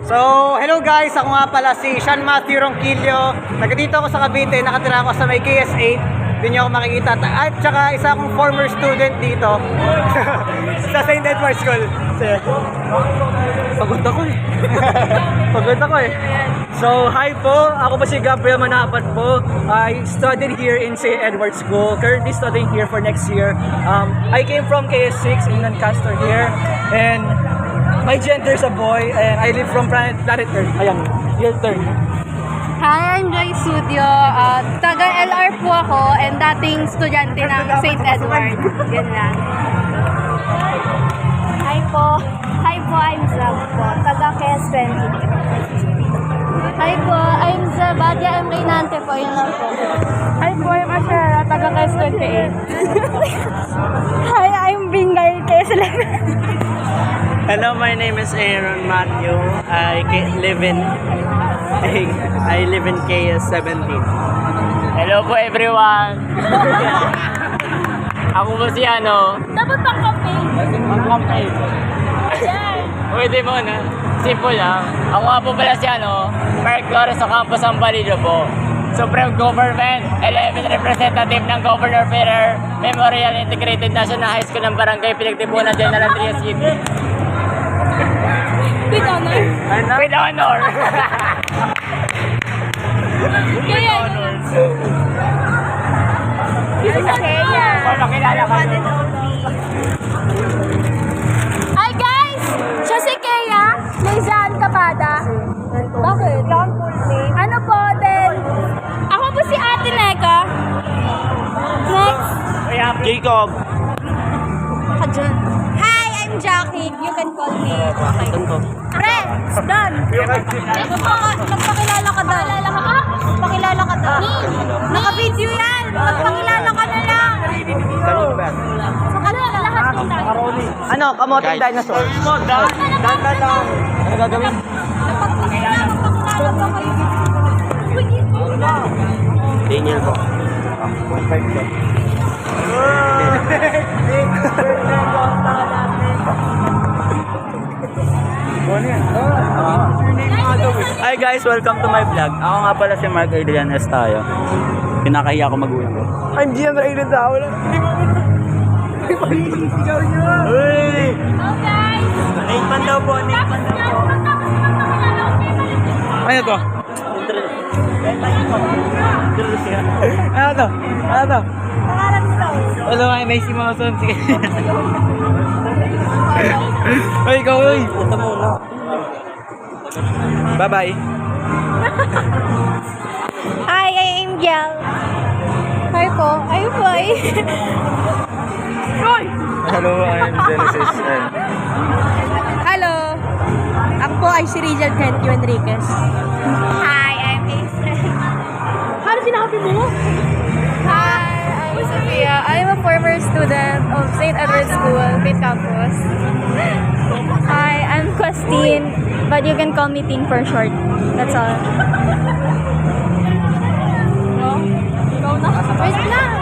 So, hello guys, ako nga pala si Sean Matthew Ronquillo. Nagdito ako sa Cavite, nakatira ako sa may KS8. Doon niyo ako makikita. At saka isa akong former student dito sa St. Edward's School. Pagod ako eh. Pagod ako eh. So, hi po. Ako po si Gabriel Manapat po. I studied here in St. Edward's School. Currently studying here for next year. I came from KS6 in Lancaster here. And my gender is a boy. And I live from Planet Earth. Ayan, your turn. Hi, I'm Joy Studio. Taga LR po ako and dating estudyante ng St. Edward. Yan lang. Hi po, I'm Zab po. Taga KS20. Hi po, I'm Zabadia M. Reynante po. Yan lang po. Hi po, I'm Ashara. Taga KS28. Hi, I'm Bingay KS11. Hello, my name is Aaron Matthew. I live in KS17. Hello po everyone! Ako po si Dapat pang campaign. Mag-campaign. Pwede mo na. Simple lang. Ako nga po pala si Mark Flores sa campus ng Balilo po. Supreme Government, 11 representative ng Governor Ferrer Memorial Integrated National High School ng Barangay Pinagtipunan General Trias City. With honor. With honor! Kaya This is Kaya. Pakilala ka. Hi guys! Siya si Kaya. Lizan Kapada. Bakit? Long full name. Ano po din? Ako po si Ate Neka. Next. Jacob. Hi, I'm Jackie. You can call me. Friends, done. Magpakilala ka daw. Pakilala ka daw. Naka-video yan. Magpakilala ka na lang. Ano lahat ng tayo? Ano, kamoting dinosaur. Dan lang. Ano gagawin? Magpakilala ba kayo? Daniel po. Hi guys, welcome to my vlog. Ako nga pala si Mark Adrian Estayo. Pinakahiya ko mag-uwi. I'm Gian Raylan Tao lang. Uy! Hello guys. Naikman daw po, naikman daw po. Ano to? Ano to? Ano to? Wala nga, may si Mawson. Sige. Uy, ikaw, uy. Punta muna. Bye-bye. Hi, I'm Gel. Hi po. Ay po ay. Hello, I'm Genesis. Hello. Ako po ay si Rizal Kentio Enriquez. Hi, I'm Hazel. Ano sinabi mo? Hi, I'm Sophia. I'm a former student of St. Edward's School, Pitt Campus. Hi, I'm Christine, but you can call me Tin for short. That's all. Wait lang.